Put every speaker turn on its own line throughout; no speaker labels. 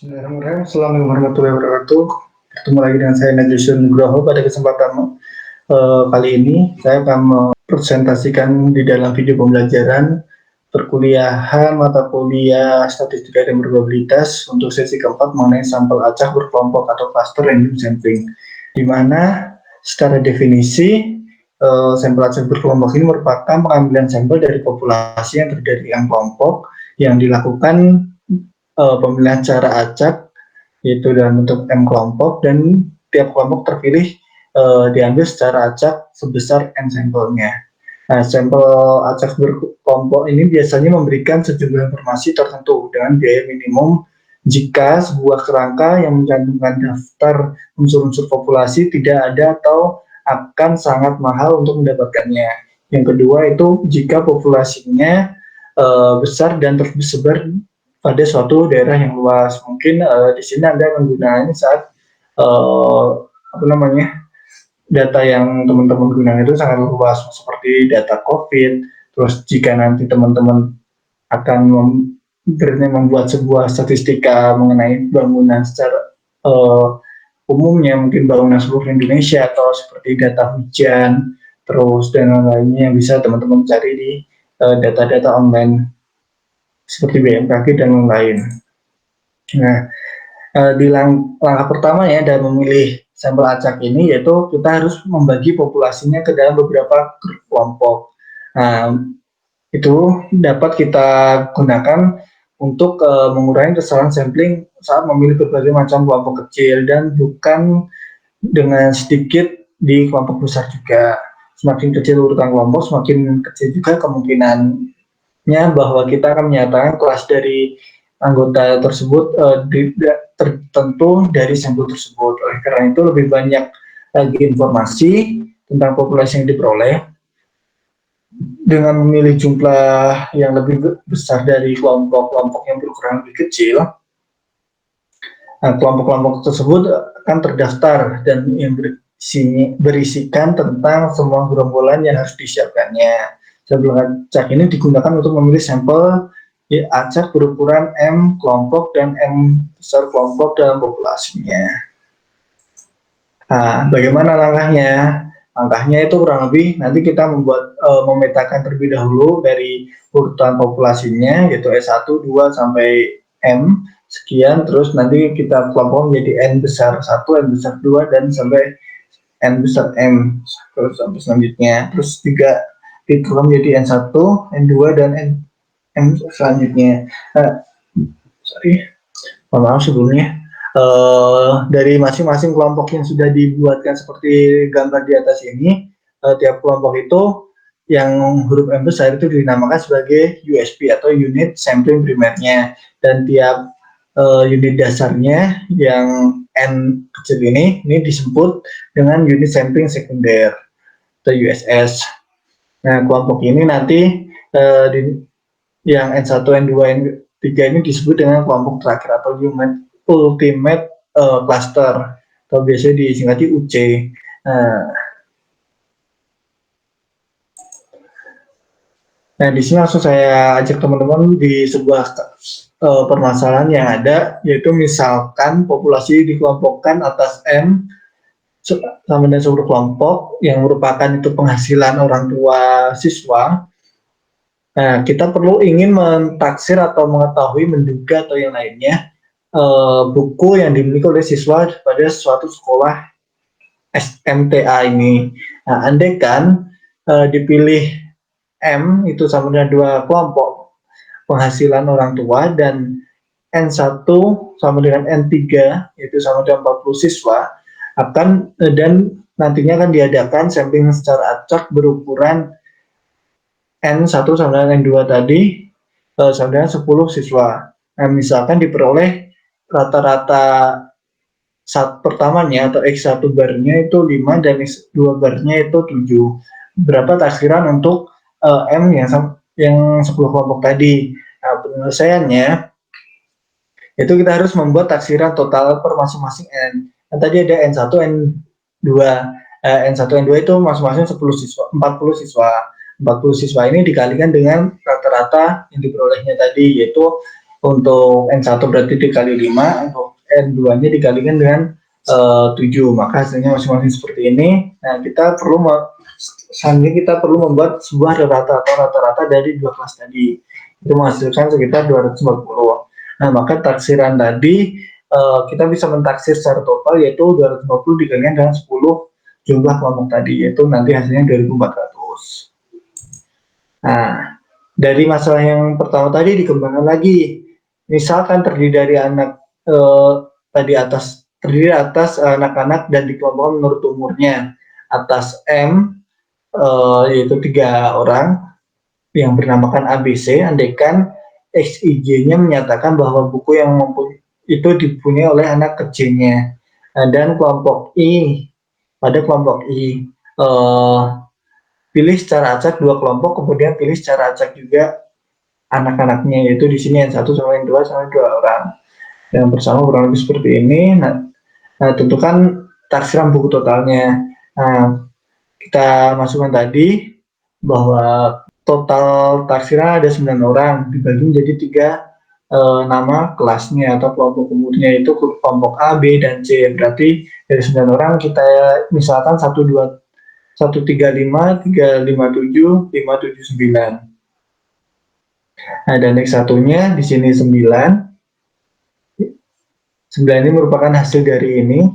Bismillahirrahmanirrahim. Assalamualaikum warahmatullahi wabarakatuh. Bertemu lagi dengan saya Najwa Nugroho. Pada kesempatan kali ini saya akan mempresentasikan di dalam video pembelajaran perkuliahan mata kuliah statistika dan probabilitas untuk sesi keempat mengenai sampel acak berkelompok atau cluster random sampling, di mana secara definisi sampel acak berkelompok ini merupakan pengambilan sampel dari populasi yang terdiri dari kelompok yang dilakukan pemilihan cara acak yaitu dalam bentuk M kelompok, dan tiap kelompok terpilih diambil secara acak sebesar N sampelnya. Nah, sampel acak berkelompok ini biasanya memberikan sejumlah informasi tertentu dengan biaya minimum jika sebuah kerangka yang mencantumkan daftar unsur-unsur populasi tidak ada atau akan sangat mahal untuk mendapatkannya. Yang kedua itu jika populasinya besar dan tersebar pada suatu daerah yang luas. Mungkin di sini Anda menggunakannya saat data yang teman-teman gunakan itu sangat luas, seperti data COVID. Terus jika nanti teman-teman akan membuat sebuah statistika mengenai bangunan secara umumnya, mungkin bangunan seluruh Indonesia atau seperti data hujan, terus dan lain-lainnya yang bisa teman-teman cari di data-data online seperti BMKG dan lain-lain. Nah, di langkah pertama ya dalam memilih sampel acak ini, yaitu kita harus membagi populasinya ke dalam beberapa kelompok. Nah, itu dapat kita gunakan untuk mengurangi kesalahan sampling saat memilih berbagai macam kelompok kecil, dan bukan dengan sedikit di kelompok besar juga. Semakin kecil urutan kelompok, semakin kecil juga kemungkinan bahwa kita akan menyatakan kelas dari anggota tersebut tertentu dari sampel tersebut. Oleh karena itu lebih banyak lagi informasi tentang populasi yang diperoleh dengan memilih jumlah yang lebih besar dari kelompok-kelompok yang berukuran lebih kecil. Nah, kelompok-kelompok tersebut akan terdaftar dan yang berisikan tentang semua gerombolan yang harus disiapkannya. Sampel acak ini digunakan untuk memilih sampel acak berukuran M kelompok dan M besar kelompok dalam populasinya. Nah, bagaimana langkahnya? Langkahnya itu kurang lebih nanti kita memetakan terlebih dahulu dari urutan populasinya, yaitu S1, 2, sampai M sekian, terus nanti kita kelompok menjadi N besar 1, N besar 2, dan sampai N besar M, terus sampai selanjutnya. Terus juga ditulis menjadi N1, N2, dan M selanjutnya. Mohon maaf sebelumnya. Dari masing-masing kelompok yang sudah dibuatkan seperti gambar di atas ini, tiap kelompok itu yang huruf M besar itu dinamakan sebagai USP atau unit sampling primernya, dan tiap unit dasarnya yang N kecil ini disebut dengan unit sampling sekunder atau USS. Nah, kelompok ini nanti yang N1, N2, N3 ini disebut dengan kelompok terakhir atau ultimate cluster atau biasanya disingkati UC. Nah, di sini langsung saya ajak teman-teman di sebuah permasalahan yang ada, yaitu misalkan populasi dikelompokkan atas M sama dengan seluruh kelompok yang merupakan itu penghasilan orang tua siswa. Nah, kita perlu ingin mentaksir atau mengetahui, menduga atau yang lainnya buku yang dimiliki oleh siswa pada suatu sekolah SMTA ini. Nah, andaikan dipilih M itu sama dengan dua kelompok penghasilan orang tua, dan N1 sama dengan N3 itu sama dengan 40 siswa, dan nantinya akan diadakan sampling secara acak berukuran N1 sama dengan N2 tadi sama dengan 10 siswa. Nah, misalkan diperoleh rata-rata saat pertamanya atau X1 barnya itu 5 dan X2 barnya itu 7. Berapa taksiran untuk M yang 10 kelompok tadi? Nah, penyelesaiannya itu kita harus membuat taksiran total per masing-masing N. Nah, tadi ada N1, N2. N1, N2 itu masing-masing 10 siswa, 40 siswa. 40 siswa ini dikalikan dengan rata-rata yang diperolehnya tadi, yaitu Untuk N1 berarti dikali 5, untuk N2 nya dikalikan dengan 7, maka hasilnya masing-masing seperti ini. Nah, selanjutnya kita perlu membuat sebuah rata-rata dari dua kelas tadi, itu menghasilkan sekitar 240. Nah, maka taksiran tadi kita bisa mentaksir secara total, yaitu 250 dikalikan dengan 10 jumlah kelompok tadi, yaitu nanti hasilnya 2400. Nah, dari masalah yang pertama tadi dikembangkan lagi. Misalkan terdiri atas anak-anak dan dikelompokkan menurut umurnya. Atas M yaitu 3 orang yang bernamakan ABC, andaikan XIJ-nya menyatakan bahwa buku yang itu dipunyai oleh anak kecilnya. Dan kelompok I, pada kelompok I pilih secara acak 2 kelompok, kemudian pilih secara acak juga anak-anaknya, yaitu di sini yang 1 sama yang 2 sama 2 orang yang bersama kurang lebih seperti ini. Nah, tentukan taksiran buku totalnya. Nah, kita masukkan tadi bahwa total taksiran ada 9 orang dibagi menjadi 3 nama kelasnya atau kelompok umurnya, itu kelompok A, B, dan C. Berarti dari 9 orang kita misalkan 135, 357, 579. Nah, dan X1-nya di sini 9. 9 ini merupakan hasil dari ini,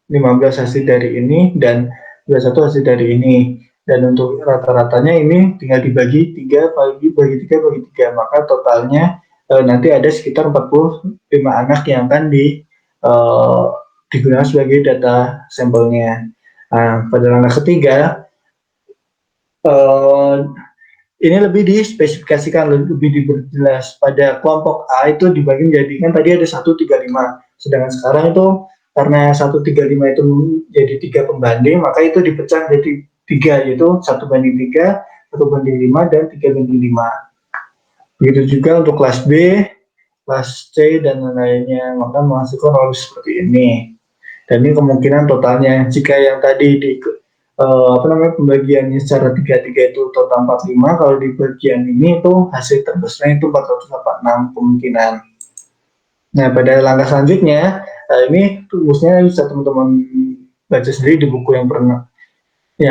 15 hasil dari ini, dan 21 hasil dari ini. Dan untuk rata-ratanya ini tinggal dibagi 3, bagi 3, maka totalnya nanti ada sekitar 45 anak yang akan digunakan sebagai data sampelnya. Nah, pada langkah ketiga, ini lebih dispesifikasikan, lebih diperjelas. Pada kelompok A itu dibagi menjadi, kan tadi ada 135, sedangkan sekarang itu karena 135 itu jadi 3 pembanding, maka itu dipecah jadi 3, yaitu 1:3, 1:5, dan 3:5. Begitu juga untuk kelas B, kelas C, dan lainnya, maka menghasilkan rumus seperti ini. Dan ini kemungkinan totalnya. Jika yang tadi pembagiannya secara 3-3 itu total 45, kalau di bagian ini itu hasil terbesarnya itu 486 kemungkinan. Nah, pada langkah selanjutnya, ini rumusnya bisa teman-teman baca sendiri di buku yang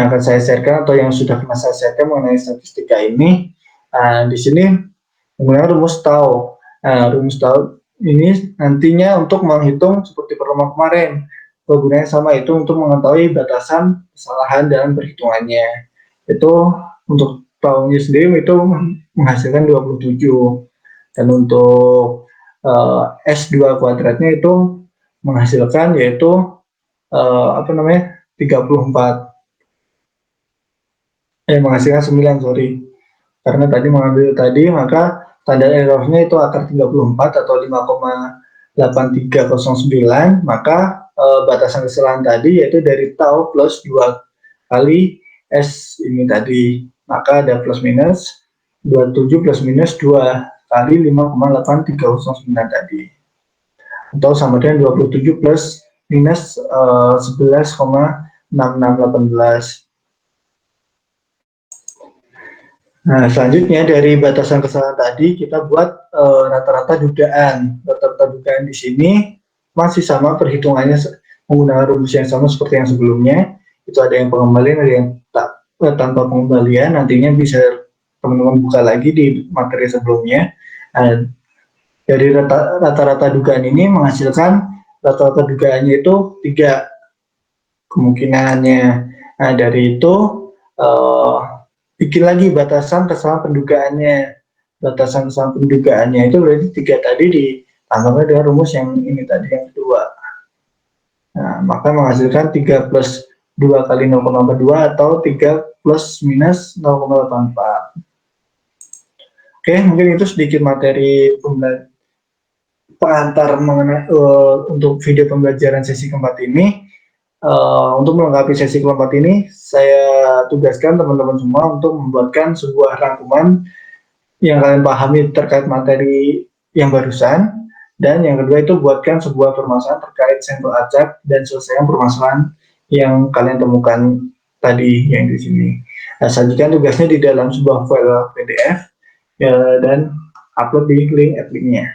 akan saya sharekan atau yang sudah pernah saya sharekan mengenai statistika ini. Di sini menggunakan rumus Tau. Rumus Tau ini nantinya untuk menghitung seperti pertemuan kemarin. Gunanya sama, itu untuk mengetahui batasan kesalahan dalam perhitungannya. Itu untuk Tau-nya sendiri itu menghasilkan 27. Dan untuk S2 kuadratnya itu menghasilkan yaitu 34. Menghasilkan 9, sorry. Karena tadi mengambil tadi, maka tanda errornya itu akar 34 atau 5,8309, maka batasan kesalahan tadi yaitu dari tau plus 2 kali S ini tadi, maka ada plus minus 27 plus minus 2 kali 5,8309 tadi, atau sama dengan 27 plus minus 11,6618. Nah, selanjutnya dari batasan kesalahan tadi kita buat rata-rata dugaan. Rata-rata dugaan di sini masih sama perhitungannya menggunakan rumus yang sama seperti yang sebelumnya. Itu ada yang pengembalian, ada yang tanpa pengembalian. Nantinya bisa teman-teman buka lagi di materi sebelumnya. Dari rata-rata dugaan ini menghasilkan rata-rata dugaannya itu 3 kemungkinannya. Nah, dari itu bikin lagi batasan kesalahan pendugaannya. Batasan kesalahan pendugaannya itu berarti 3 tadi ditambahkan dengan rumus yang ini tadi, yang kedua. Nah, maka menghasilkan 3 plus 2 kali 0,42 atau 3 plus minus 0,84. Oke, mungkin itu sedikit materi pengantar mengenai untuk video pembelajaran sesi keempat ini. Untuk melengkapi sesi keempat ini, saya tugaskan teman-teman semua untuk membuatkan sebuah rangkuman yang kalian pahami terkait materi yang barusan, dan yang kedua itu buatkan sebuah permasalahan terkait sampel acak dan selesaikan permasalahan yang kalian temukan tadi yang di sini. Nah, sajikan tugasnya di dalam sebuah file PDF dan upload di link appliknya.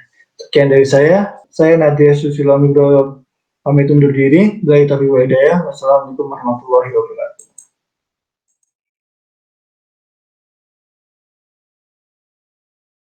Sekian dari saya Nadia Susilo Nugroho pamit undur diri. Wassalamualaikum warahmatullahi wabarakatuh.